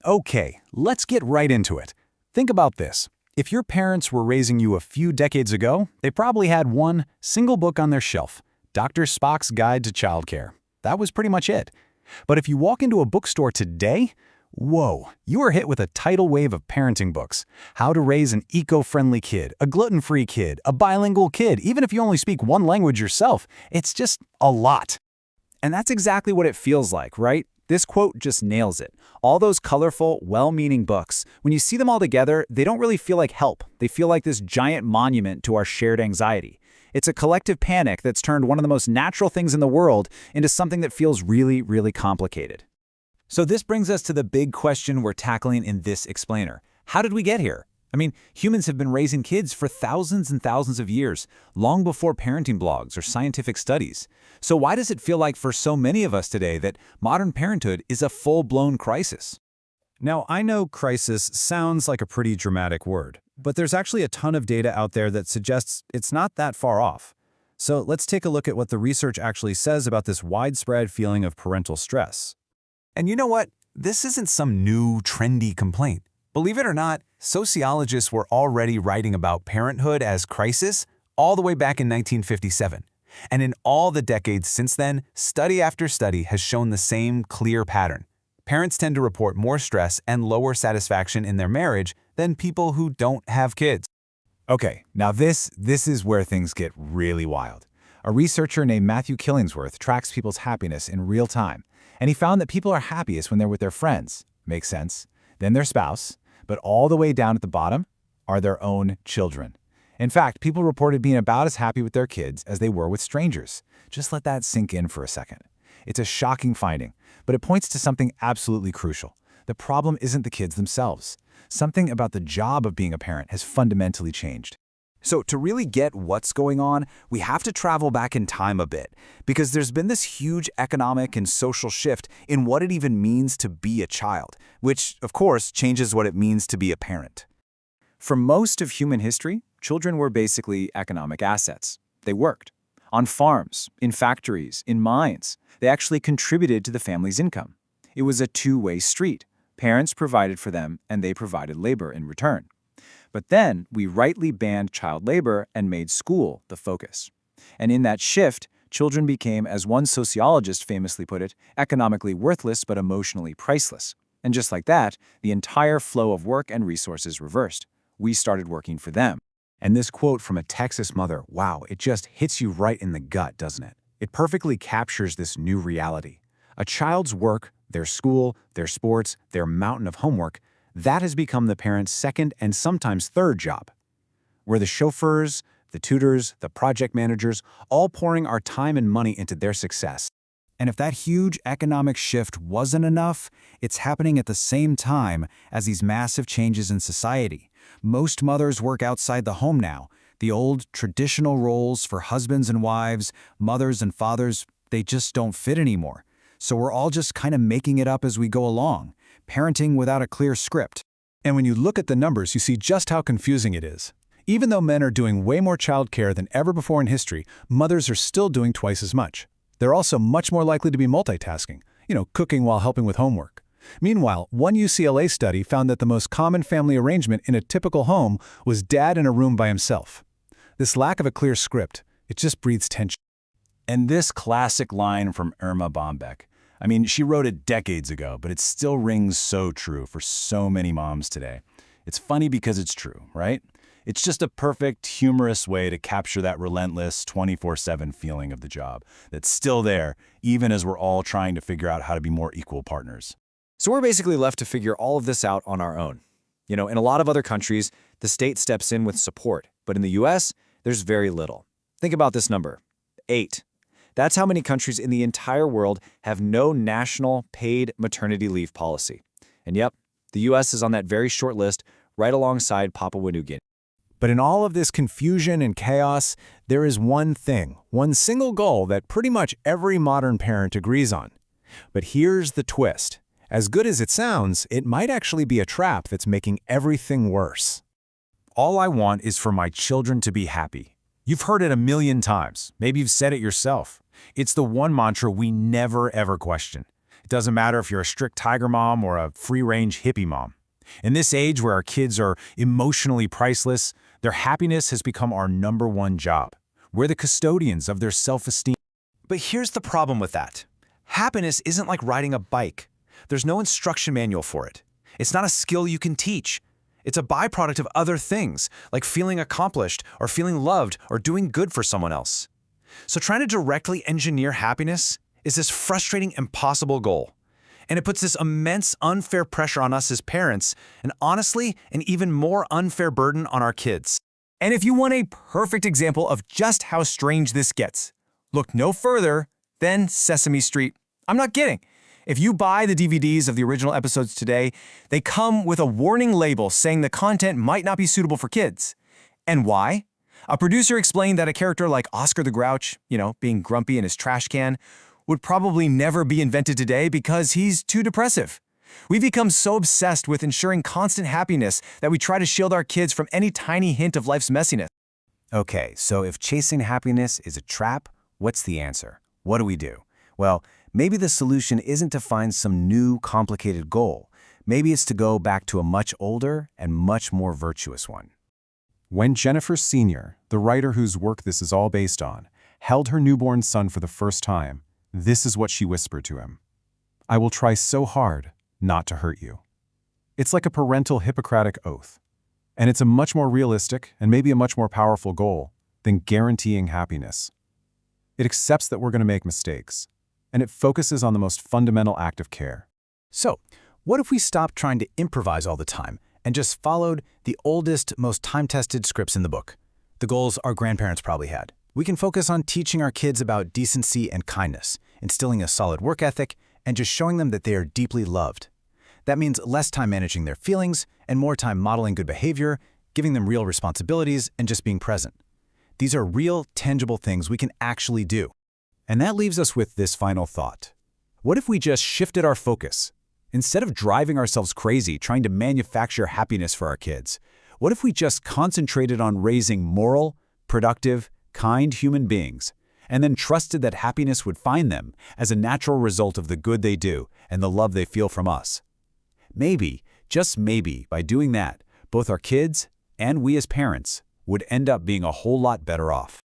Okay, let's get right into it. Think about this. If your parents were raising you a few decades ago, they probably had one single book on their shelf, Dr. Spock's Guide to Childcare. That was pretty much it. But if you walk into a bookstore today, whoa, you are hit with a tidal wave of parenting books. How to raise an eco-friendly kid, a gluten-free kid, a bilingual kid, even if you only speak one language yourself. It's just a lot. And that's exactly what it feels like, right? This quote just nails it. All those colorful, well-meaning books, when you see them all together, they don't really feel like help. They feel like this giant monument to our shared anxiety. It's a collective panic that's turned one of the most natural things in the world into something that feels really, really complicated. So this brings us to the big question we're tackling in this explainer. How did we get here? I mean, humans have been raising kids for thousands and thousands of years, long before parenting blogs or scientific studies. So why does it feel like for so many of us today that modern parenthood is a full-blown crisis? Now, I know crisis sounds like a pretty dramatic word, but there's actually a ton of data out there that suggests it's not that far off. So let's take a look at what the research actually says about this widespread feeling of parental stress. And you know what? This isn't some new, trendy complaint. Believe it or not, sociologists were already writing about parenthood as crisis all the way back in 1957. And in all the decades since then, study after study has shown the same clear pattern. Parents tend to report more stress and lower satisfaction in their marriage than people who don't have kids. Okay, now this is where things get really wild. A researcher named Matthew Killingsworth tracks people's happiness in real time, and he found that people are happiest when they're with their friends. Makes sense. Then their spouse, but all the way down at the bottom are their own children. In fact, people reported being about as happy with their kids as they were with strangers. Just let that sink in for a second. It's a shocking finding, but it points to something absolutely crucial. The problem isn't the kids themselves. Something about the job of being a parent has fundamentally changed. So to really get what's going on, we have to travel back in time a bit, because there's been this huge economic and social shift in what it even means to be a child, which, of course, changes what it means to be a parent. For most of human history, children were basically economic assets. They worked on farms, in factories, in mines. They actually contributed to the family's income. It was a two-way street. Parents provided for them, and they provided labor in return. But then we rightly banned child labor and made school the focus. And in that shift, children became, as one sociologist famously put it, economically worthless but emotionally priceless. And just like that, the entire flow of work and resources reversed. We started working for them. And this quote from a Texas mother, wow, it just hits you right in the gut, doesn't it? It perfectly captures this new reality. A child's work, their school, their sports, their mountain of homework, that has become the parent's second and sometimes third job. We're the chauffeurs, the tutors, the project managers, all pouring our time and money into their success. And if that huge economic shift wasn't enough, it's happening at the same time as these massive changes in society. Most mothers work outside the home now. The old traditional roles for husbands and wives, mothers and fathers, they just don't fit anymore. So we're all just kind of making it up as we go along, parenting without a clear script. And when you look at the numbers, you see just how confusing it is. Even though men are doing way more childcare than ever before in history, mothers are still doing twice as much. They're also much more likely to be multitasking, cooking while helping with homework. Meanwhile, one UCLA study found that the most common family arrangement in a typical home was dad in a room by himself. This lack of a clear script, it just breeds tension. And this classic line from Irma Bombeck, she wrote it decades ago, but it still rings so true for so many moms today. It's funny because it's true, right? It's just a perfect, humorous way to capture that relentless 24/7 feeling of the job that's still there, even as we're all trying to figure out how to be more equal partners. So we're basically left to figure all of this out on our own. In a lot of other countries, the state steps in with support, but in the US, there's very little. Think about this number, 8. That's how many countries in the entire world have no national paid maternity leave policy. And yep, the US is on that very short list, right alongside Papua New Guinea. But in all of this confusion and chaos, there is one thing, one single goal that pretty much every modern parent agrees on. But here's the twist. As good as it sounds, it might actually be a trap that's making everything worse. All I want is for my children to be happy. You've heard it a million times. Maybe you've said it yourself. It's the one mantra we never ever question. It doesn't matter if you're a strict tiger mom or a free-range hippie mom. In this age where our kids are emotionally priceless, their happiness has become our #1 job. We're the custodians of their self-esteem. But here's the problem with that. Happiness isn't like riding a bike. There's no instruction manual for it. It's not a skill you can teach. It's a byproduct of other things, like feeling accomplished or feeling loved or doing good for someone else. So trying to directly engineer happiness is this frustrating, impossible goal. And it puts this immense, unfair pressure on us as parents, and honestly, an even more unfair burden on our kids. And if you want a perfect example of just how strange this gets, look no further than Sesame Street. I'm not kidding. If you buy the DVDs of the original episodes today, they come with a warning label saying the content might not be suitable for kids. And why? A producer explained that a character like Oscar the Grouch, being grumpy in his trash can, would probably never be invented today because he's too depressive. We've become so obsessed with ensuring constant happiness that we try to shield our kids from any tiny hint of life's messiness. Okay, so if chasing happiness is a trap, what's the answer? What do we do? Well, maybe the solution isn't to find some new, complicated goal. Maybe it's to go back to a much older and much more virtuous one. When Jennifer Sr., the writer whose work this is all based on, held her newborn son for the first time, this is what she whispered to him. "I will try so hard not to hurt you." It's like a parental Hippocratic oath. And it's a much more realistic and maybe a much more powerful goal than guaranteeing happiness. It accepts that we're going to make mistakes, and it focuses on the most fundamental act of care. So, what if we stopped trying to improvise all the time and just followed the oldest, most time-tested scripts in the book? The goals our grandparents probably had. We can focus on teaching our kids about decency and kindness, instilling a solid work ethic, and just showing them that they are deeply loved. That means less time managing their feelings and more time modeling good behavior, giving them real responsibilities, and just being present. These are real, tangible things we can actually do. And that leaves us with this final thought. What if we just shifted our focus? Instead of driving ourselves crazy trying to manufacture happiness for our kids, what if we just concentrated on raising moral, productive, kind human beings, and then trusted that happiness would find them as a natural result of the good they do and the love they feel from us? Maybe, just maybe, by doing that, both our kids and we as parents would end up being a whole lot better off.